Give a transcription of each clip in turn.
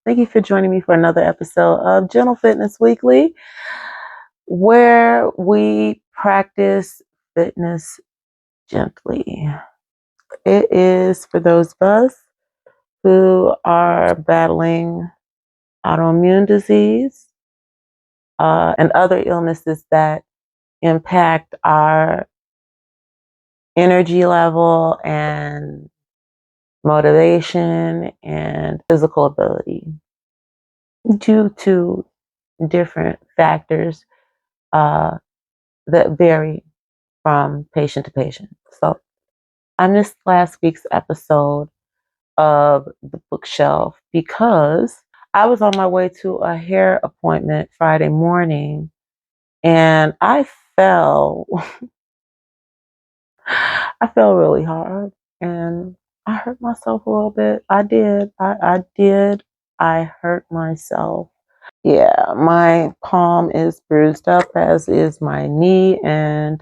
Thank you for joining me for another episode of Gentle Fitness Weekly, where we practice fitness gently. It is for those of us who are battling autoimmune disease and other illnesses that impact our energy level and motivation and physical ability due to different factors that vary from patient to patient. So I missed last week's episode of The Bookshelf because I was on my way to a hair appointment Friday morning and I fell. I fell really hard and I hurt myself a little bit. I did. I did. I hurt myself. Yeah, my palm is bruised up, as is my knee, and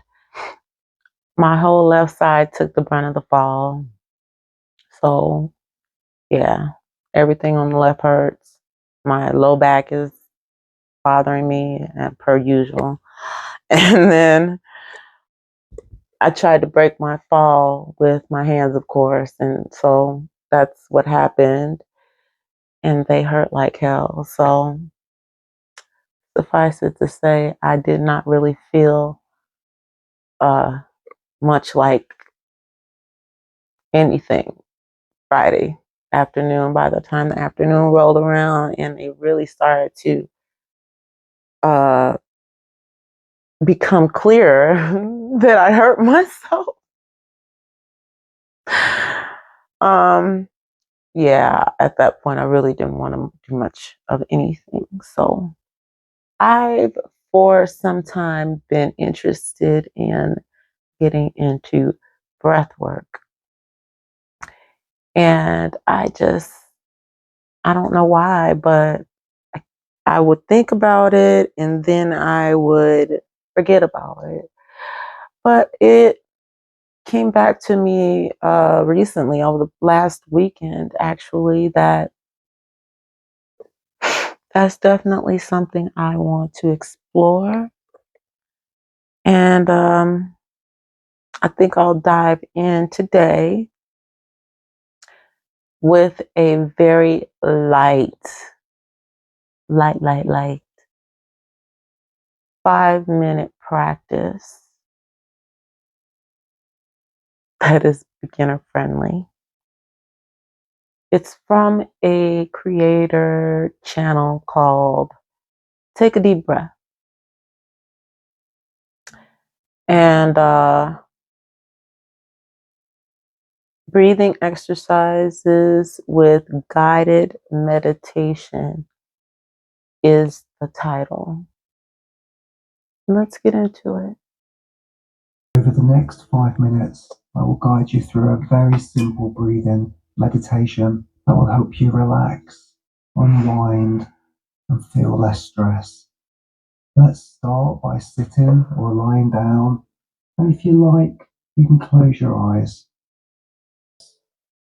my whole left side took the brunt of the fall. So, yeah, everything on the left hurts. My low back is bothering me, per usual. And then I tried to break my fall with my hands, of course, and so that's what happened. And they hurt like hell. So, suffice it to say, I did not really feel much like anything Friday afternoon. By the time the afternoon rolled around and it really started to uh, become clearer that I hurt myself. um, yeah, at that point, I really didn't want to do much of anything. So I've for some time been interested in getting into breath work. And I don't know why, but I would think about it and then I would forget about it. But it came back to me recently, over the last weekend, actually, that that's definitely something I want to explore. And I think I'll dive in today with a very light 5-minute practice that is beginner friendly. It's from a creator channel called Take a Deep Breath. And breathing exercises with guided meditation is the title. Let's get into it. Over the next 5 minutes, I will guide you through a very simple breathing meditation that will help you relax, unwind, and feel less stress. Let's start by sitting or lying down, and if you like, you can close your eyes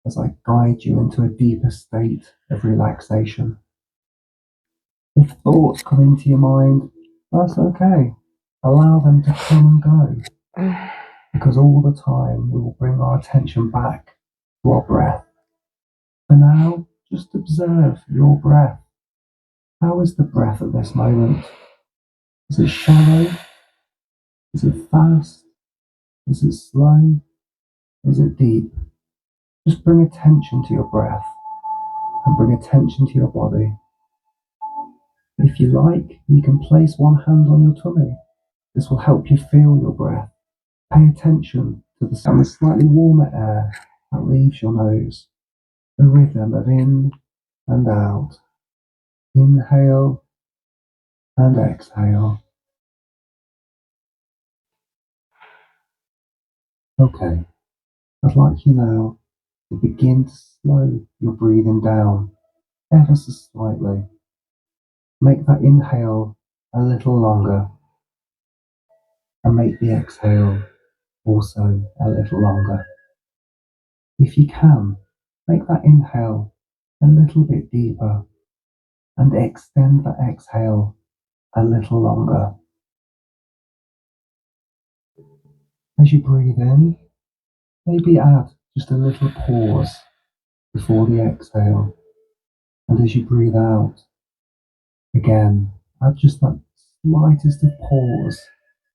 as I guide you into a deeper state of relaxation. If thoughts come into your mind, that's okay. Allow them to come and go, because all the time we will bring our attention back to our breath. For now, just observe your breath. How is the breath at this moment? Is it shallow? Is it fast? Is it slow? Is it deep? Just bring attention to your breath and bring attention to your body. If you like, you can place one hand on your tummy. This will help you feel your breath. Pay attention to the slightly warmer air that leaves your nose. The rhythm of in and out. Inhale and exhale. Okay, I'd like you now to begin to slow your breathing down ever so slightly. Make that inhale a little longer and make the exhale also a little longer. If you can, make that inhale a little bit deeper and extend the exhale a little longer. As you breathe in, maybe add just a little pause before the exhale. And as you breathe out, again, add just that slightest of pause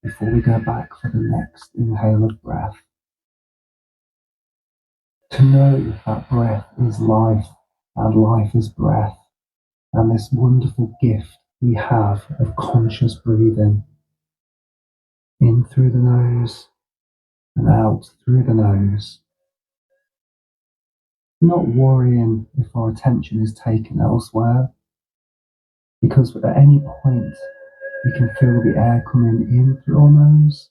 before we go back for the next inhale of breath. To know that breath is life and life is breath, and this wonderful gift we have of conscious breathing in through the nose and out through the nose. Not worrying if our attention is taken elsewhere, because at any point we can feel the air coming in through our nose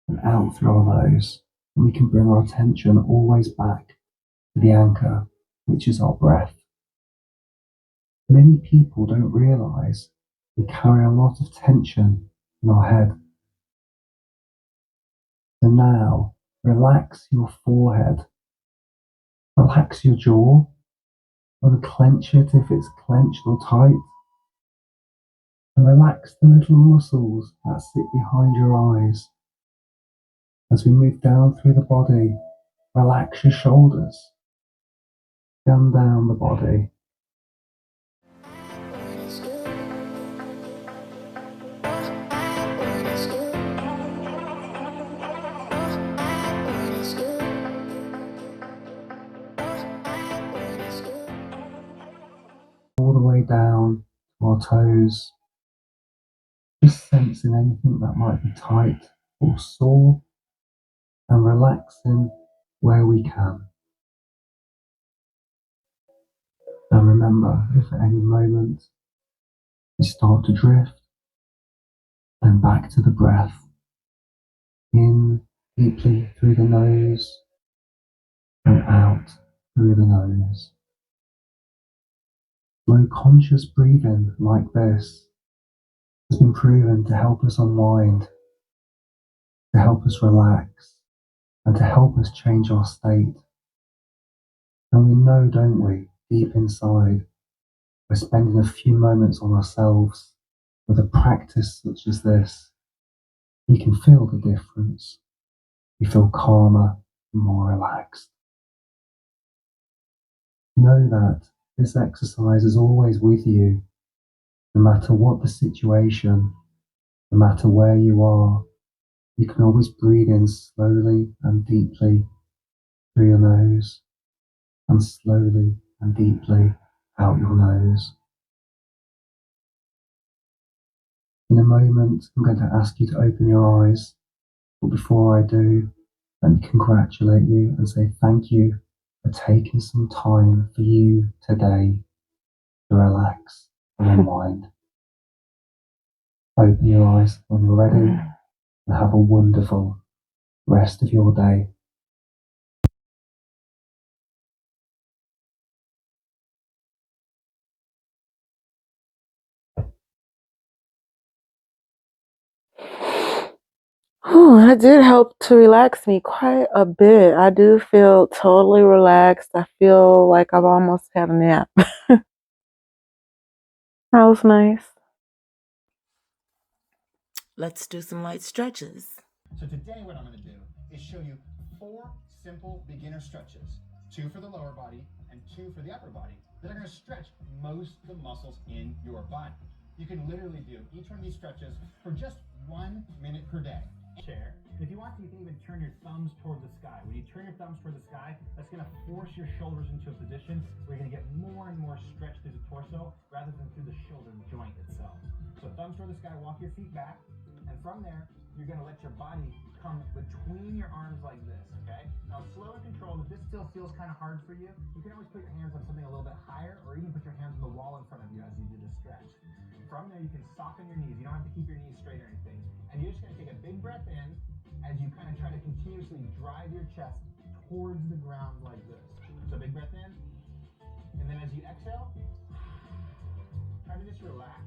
and out through our nose, and we can bring our attention always back to the anchor, which is our breath. Many people don't realise we carry a lot of tension in our head. So now, relax your forehead, relax your jaw, or clench it if it's clenched or tight, and relax the little muscles that sit behind your eyes. As we move down through the body, relax your shoulders, down the body. All the way down to our toes, just sensing anything that might be tight or sore, and relaxing where we can. And remember, if at any moment you start to drift, then back to the breath. In deeply through the nose and out through the nose. Slow conscious breathing like this has been proven to help us unwind, to help us relax, and to help us change our state. And we know, don't we, deep inside, by spending a few moments on ourselves with a practice such as this, we can feel the difference. We feel calmer and more relaxed. Know that this exercise is always with you, no matter what the situation, no matter where you are. You can always breathe in slowly and deeply through your nose, and slowly and deeply out your nose. In a moment, I'm going to ask you to open your eyes, but before I do, let me congratulate you and say thank you for taking some time for you today to relax and unwind. Open your eyes when you're ready and have a wonderful rest of your day. Oh, that did help to relax me quite a bit. I do feel totally relaxed. I feel like I've almost had a nap. That was nice. Let's do some light stretches. So today what I'm going to do is show you 4 simple beginner stretches, 2 for the lower body and 2 for the upper body, that are going to stretch most of the muscles in your body. You can literally do each one of these stretches for just 1 minute per day. Chair. And if you want to, you can even turn your thumbs toward the sky. When you turn your thumbs toward the sky, that's going to force your shoulders into a position where you're going to get more and more stretch through the torso rather than through the shoulder joint itself. So thumbs toward the sky, walk your feet back, and from there, you're going to let your body come between your arms like this, okay? Now, slow and controlled. If this still feels kind of hard for you, you can always put your hands on something a little bit higher, or even put your hands on the wall in front of you as you do this stretch. From there, you can soften your knees. You don't have to keep your knees straight or anything. And you're just going to take a big breath in as you kind of try to continuously drive your chest towards the ground like this. So big breath in. And then as you exhale, try to just relax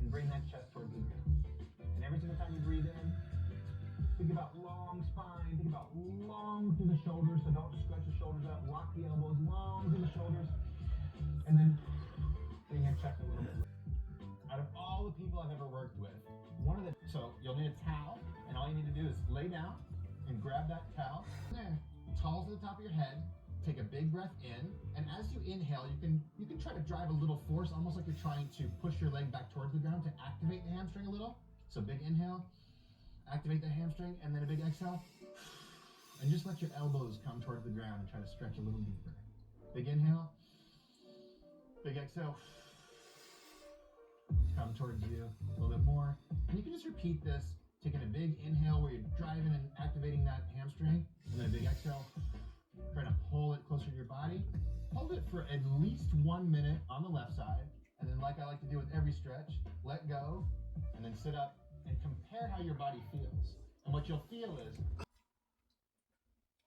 and bring that chest towards the ground. And every single time you breathe in, think about long spine, think about long through the shoulders, so don't scrunch the shoulders up, lock the elbows long through the shoulders, and then bring your chest a little bit get a towel, and all you need to do is lay down and grab that towel. Then towel to the top of your head. Take a big breath in, and as you inhale, you can try to drive a little force, almost like you're trying to push your leg back towards the ground to activate the hamstring a little. So big inhale, activate the hamstring, and then a big exhale. And just let your elbows come towards the ground and try to stretch a little deeper. Big inhale, big exhale. Come towards you a little bit more. And you can just repeat this, taking a big inhale where you're driving and activating that hamstring, and then a big exhale. Trying to pull it closer to your body. Hold it for at least 1 minute on the left side, and then like I like to do with every stretch, let go, and then sit up and compare how your body feels. And what you'll feel is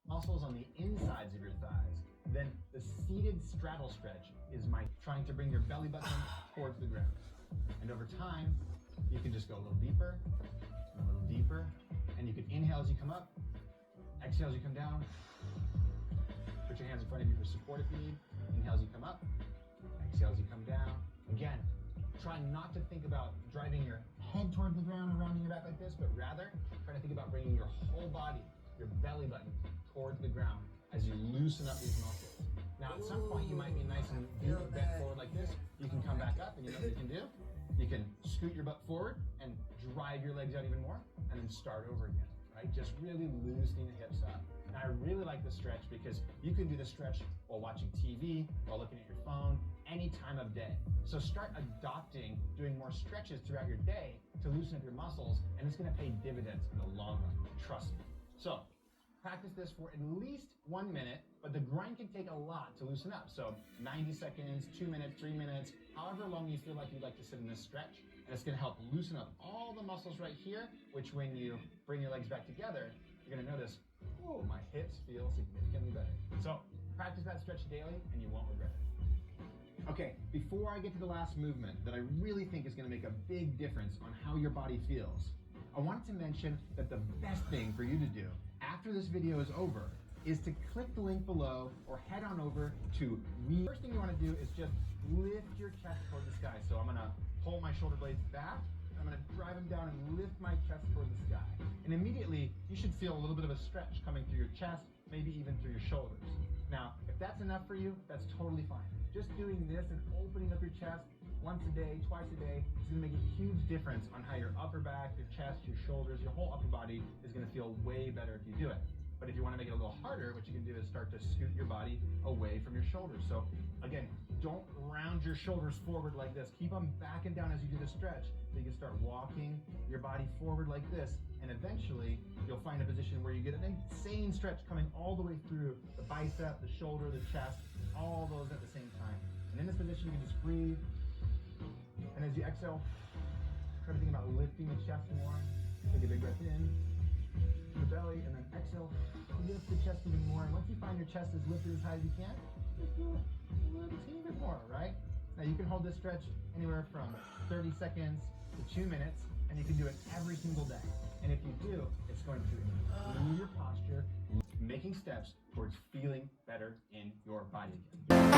muscles on the insides of your thighs. Then the seated straddle stretch is my trying to bring your belly button towards the ground. And over time, you can just go a little deeper, and a little deeper, and you can inhale as you come up, exhale as you come down. Put your hands in front of you for support if you need. Inhale as you come up, exhale as you come down. Again, try not to think about driving your head toward the ground and rounding your back like this, but rather try to think about bringing your whole body, your belly button, towards the ground as you loosen up these muscles. Now, at some point, you might be nice and bent forward like this. You can come back up, and you know what you can do? You can scoot your butt forward and drive your legs out even more, and then start over again, right? Just really loosening the hips up. And I really like this stretch because you can do this stretch while watching TV, while looking at your phone, any time of day. So start adopting doing more stretches throughout your day to loosen up your muscles, and it's gonna pay dividends in the long run, trust me. So practice this for at least 1 minute, but the grind can take a lot to loosen up. So 90 seconds, 2 minutes, 3 minutes, however long you feel like you'd like to sit in this stretch. And it's gonna help loosen up all the muscles right here, which when you bring your legs back together, you're gonna notice, oh, my hips feel significantly better. So practice that stretch daily and you won't regret it. Okay, before I get to the last movement that I really think is gonna make a big difference on how your body feels, I wanted to mention that the best thing for you to do after this video is over is to click the link below or head on over to First thing you want to do is just lift your chest toward the sky. So I'm going to pull my shoulder blades back. I'm going to drive them down and lift my chest toward the sky. And immediately you should feel a little bit of a stretch coming through your chest, maybe even through your shoulders. Now, if that's enough for you, that's totally fine. Just doing this and opening up your chest once a day, twice a day, is going to make a huge difference on how your upper back, your chest, your shoulders, your whole upper body is going to feel way better if you do it. But if you want to make it a little harder, what you can do is start to scoot your body away from your shoulders. So again, don't round your shoulders forward like this. Keep them back and down as you do the stretch. So you can start walking your body forward like this, and eventually you'll find a position where you get an insane stretch coming all the way through the bicep, the shoulder, the chest, all those at the same time. And in this position, you can just breathe. And as you exhale, try to think about lifting the chest more. Take a big breath in, the belly, and then exhale, lift the chest even more. And once you find your chest is lifted as high as you can, just do a little teeny bit more, right? Now you can hold this stretch anywhere from 30 seconds to 2 minutes, and you can do it every single day. And if you do, it's going to improve your posture, making steps towards feeling better in your body again.